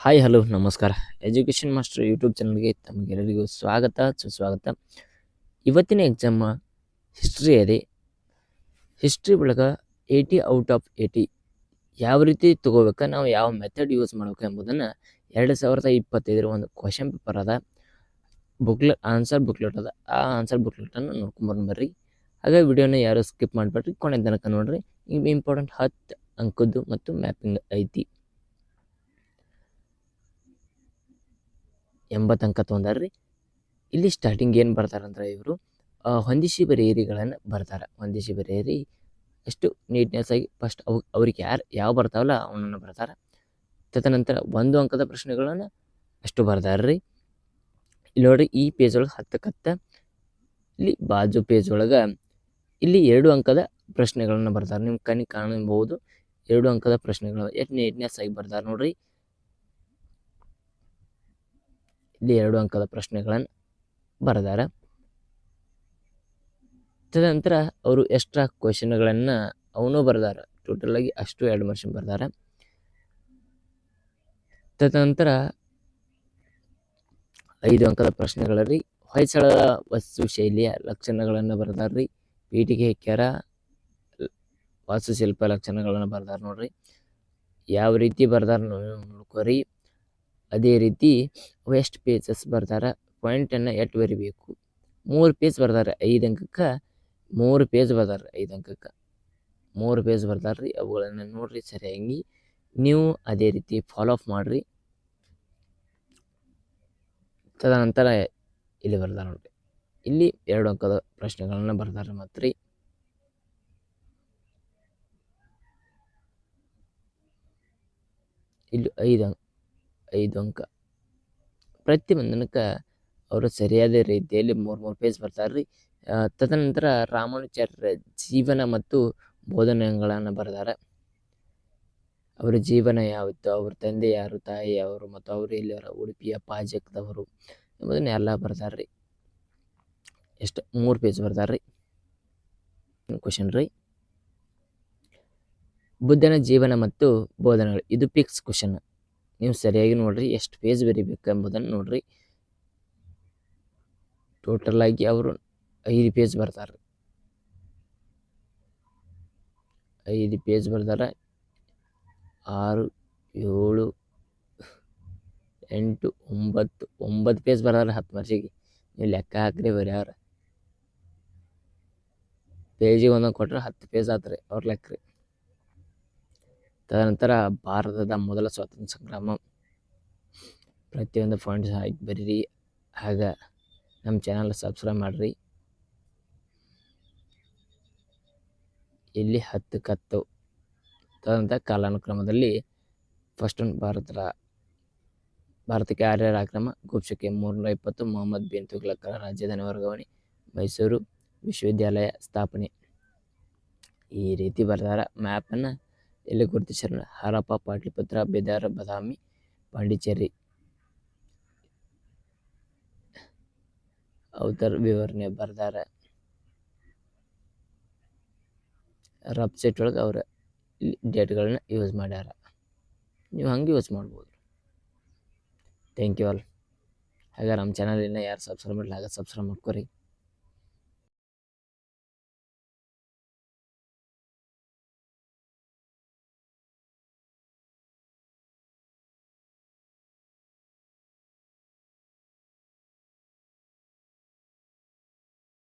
Hi hello ನಮಸ್ಕಾರ. Education master YouTube ಚಾನಲ್ಗೆ ತಮಗೆಲ್ಲರಿಗೂ ಸ್ವಾಗತ ಸುಸ್ವಾಗತ. ಇವತ್ತಿನ ಎಕ್ಸಾಮ್ ಹಿಸ್ಟ್ರಿ ಇದೆ. ಹಿಸ್ಟ್ರಿ ಒಳಗೆ 80 ಔಟ್ ಆಫ್ 80 ಯಾವ ರೀತಿ ತಗೋಬೇಕು, ನಾವು ಯಾವ ಮೆಥಡ್ ಯೂಸ್ ಮಾಡಬೇಕು ಎಂಬುದನ್ನು 2025 ಒಂದು ಕ್ವಶನ್ ಪೇಪರ್ ಅದ, ಆನ್ಸರ್ ಬುಕ್ಲೆಟ್ ಅದ. ಆ ಆನ್ಸರ್ ಬುಕ್ಲೆಟನ್ನು ನೋಡ್ಕೊಂಬರ್ರಿ ಬರ್ರಿ. ಹಾಗೆ ವಿಡಿಯೋನ ಯಾರು ಸ್ಕಿಪ್ ಮಾಡಿಬಿಟ್ರಿ, ಕೊನೆ ತನಕ ನೋಡ್ರಿ. ಇವು ಇಂಪಾರ್ಟೆಂಟ್ 10 ಅಂಕದ್ದು ಮತ್ತು ಮ್ಯಾಪಿಂಗ್ ಐತಿ. 80 ಅಂಕ ತೊಗೊಂಡಾರ್ರಿ. ಇಲ್ಲಿ ಸ್ಟಾರ್ಟಿಂಗ್ ಏನು ಬರ್ತಾರಂದ್ರೆ ಇವರು ಹೊಂದಿಸಿ ಬರೆಯಿರಿಗಳನ್ನು ಬರ್ತಾರೆ. ಹೊಂದಿಸಿ ಬರೆಯಿರಿ ಎಷ್ಟು ನೀಟ್ನೆಸ್ ಆಗಿ ಫಸ್ಟ್ ಅವ್ರಿಗೆ ಯಾವ ಬರ್ತಾವಲ್ಲ ಅವನನ್ನು ಬರ್ತಾರೆ. ತದನಂತರ 1 ಅಂಕದ ಪ್ರಶ್ನೆಗಳನ್ನು ಅಷ್ಟು ಬರ್ದಾರ್ರಿ. ಇಲ್ಲಿ ನೋಡ್ರಿ, ಈ ಪೇಜ್ ಒಳಗೆ 10 ಇಲ್ಲಿ ಬಾಜು ಪೇಜ್ ಒಳಗೆ ಇಲ್ಲಿ 2 ಅಂಕದ ಪ್ರಶ್ನೆಗಳನ್ನು ಬರ್ತಾರೆ. ನಿಮ್ಮ ಕಣ್ಣಿಗೆ ಕಾಣಬಹುದು 2 ಅಂಕದ ಪ್ರಶ್ನೆಗಳು ಎಷ್ಟು ನೀಟ್ನೆಸ್ ಆಗಿ ಬರ್ತಾರೆ ನೋಡ್ರಿ. ಇಲ್ಲಿ 2 ಅಂಕದ ಪ್ರಶ್ನೆಗಳನ್ನು ಬರೆದಾರ. ತದನಂತರ ಅವರು ಎಕ್ಸ್ಟ್ರಾ ಕ್ವಶನ್ಗಳನ್ನು ಅವನು ಬರ್ದಾರ. ಟೋಟಲ್ ಆಗಿ ಅಷ್ಟು 2 ಮಾರ್ಕ್ಸ್ ಬರ್ದಾರ. ತದನಂತರ 5 ಅಂಕದ ಪ್ರಶ್ನೆಗಳಲ್ಲಿ ಹೊಯ್ಸಳರ ವಸ್ತು ಶೈಲಿಯ ಲಕ್ಷಣಗಳನ್ನು ಬರ್ದಾರ್ರಿ. ಪೀಠಿಗೆ ಕೆರ ವಾಸ್ತುಶಿಲ್ಪ ಲಕ್ಷಣಗಳನ್ನು ಬರ್ದಾರ ನೋಡ್ರಿ. ಯಾವ ರೀತಿ ಬರ್ದಾರ ನೋಡ್ಕೋರಿ. ಅದೇ ರೀತಿ ಎಷ್ಟು ಪೇಜಸ್ ಬರ್ದಾರ, ಪಾಯಿಂಟನ್ನು ಎಷ್ಟು ಬರಿಬೇಕು. 3 ಪೇಜ್ ಬರ್ದಾರೆ 5 ಅಂಕಕ್ಕೆ. 3 ಪೇಜ್ ಬರ್ದಾರ 5 ಅಂಕಕ್ಕೆ 3 ಪೇಜ್ ಬರ್ದಾರ್ರಿ. ಅವುಗಳನ್ನು ನೋಡ್ರಿ ಸರಿಯಾಗಿ. ನೀವು ಅದೇ ರೀತಿ ಫಾಲೋ ಅಪ್ ಮಾಡ್ರಿ. ತದನಂತರ ಇಲ್ಲಿ ಬರ್ದಾರ ನೋಡ್ರಿ. ಇಲ್ಲಿ 2 ಅಂಕದ ಪ್ರಶ್ನೆಗಳನ್ನು ಬರ್ದಾರ ಮಾತ್ರ. ಇಲ್ಲಿ 5 ಅಂಕ. ಪ್ರತಿಯೊಂದಕ್ಕೆ ಅವರು ಸರಿಯಾದ ರೀತಿಯಲ್ಲಿ 3 ಪೇಜ್ ಬರ್ತಾರ್ರಿ. ತದನಂತರ ರಾಮಾನುಚಾರ್ಯರ ಜೀವನ ಮತ್ತು ಬೋಧನೆಗಳನ್ನು ಬರ್ದಾರ. ಅವರ ಜೀವನ ಯಾವಿತ್ತು, ಅವ್ರ ತಂದೆ ಯಾರು, ತಾಯಿ ಯಾರು, ಮತ್ತು ಅವರು ಎಲ್ಲಿಯವರ, ಉಡುಪಿಯ ಪಾಜಕದವರು ಎಂಬುದನ್ನ ಎಲ್ಲ ಬರ್ದಾರ್ರಿ. ಎಷ್ಟು 3 ಪೇಜ್ ಬರ್ದಾರ್ರಿ. ಕ್ವಶನ್ ರೀ, ಬುದ್ಧನ ಜೀವನ ಮತ್ತು ಬೋಧನೆಗಳು. ಇದು ಫಿಕ್ಸ್ ಕ್ವಶನ್. ನೀವು ಸರಿಯಾಗಿ ನೋಡ್ರಿ ಎಷ್ಟು ಪೇಜ್ ಬರಿಬೇಕು ಎಂಬುದನ್ನು ನೋಡ್ರಿ. ಟೋಟಲ್ ಆಗಿ ಅವರು 5 ಪೇಜ್ ಬರ್ತಾರೆ. 5 ಪೇಜ್ ಬರ್ದಾರ. 6, 7, 8, 9 ಪೇಜ್ ಬರ್ದಾರ 10 ಮಾರ್ಕ್ಸಿಗೆ. ನೀವು ಲೆಕ್ಕ ಹಾಕ್ರಿ ಬರ್ಯಾರ. ಪೇಜಿಗೆ ಒಂದೊಂದು ಕೊಟ್ರೆ 10 ಪೇಜ್ ಆತ್ರಿ ಅವ್ರ ಲೆಕ್ಕ ರೀ. ತದನಂತರ ಭಾರತದ ಮೊದಲ ಸ್ವಾತಂತ್ರ್ಯ ಸಂಗ್ರಾಮ. ಪ್ರತಿಯೊಂದು ಪಾಯಿಂಟ್ಸ್ ಹಾಕಿ ಬರೀರಿ. ಆಗ ನಮ್ಮ ಚಾನಲ್ ಸಬ್ಸ್ಕ್ರೈಬ್ ಮಾಡಿರಿ. ಇಲ್ಲಿ 10 ಕತ್ತು. ತದನಂತರ ಕಾಲಾನುಕ್ರಮದಲ್ಲಿ ಫಸ್ಟ್ ಭಾರತಕ್ಕೆ ಆರ್ಯರ ಆಕ್ರಮ, ಗುಪ್ಶಕ್ಕೆ 320, ಮೊಹಮ್ಮದ್ ಬಿನ್ ತುಘಲಕರ ರಾಜಧಾನಿ ವರ್ಗಾವಣೆ, ಮೈಸೂರು ವಿಶ್ವವಿದ್ಯಾಲಯ ಸ್ಥಾಪನೆ. ಈ ರೀತಿ ಬರ್ದಾರ. ಮ್ಯಾಪನ್ನು ಎಲ್ಲಿ ಗುರುತಿಸ್ಯಾರ, ಹರಪ್ಪ, ಪಾಟಲಿಪುತ್ರ, ಬಿದರ್, ಬಾದಾಮಿ, ಪಾಂಡಿಚೇರಿ. ಔತರ್ ವಿವರಣೆ ಬರ್ದಾರ. ವೆಬ್ಸೈಟ್ ಒಳಗೆ ಅವ್ರ ಇಲ್ಲಿ ಡೇಟ್ಗಳನ್ನ ಯೂಸ್ ಮಾಡ್ಯಾರ. ನೀವು ಹಂಗೆ ಯೂಸ್ ಮಾಡ್ಬೋದು. Thank you all. ಹಾಗೆ ನಮ್ಮ ಚಾನಲ್ ಯಾರು ಸಬ್ಸ್ಕ್ರೈಬ್ ಮಾಡಲಿ, ಹಾಗೆ ಸಬ್ಸ್ಕ್ರೈಬ್ ಮಾಡ್ಕೊರಿ.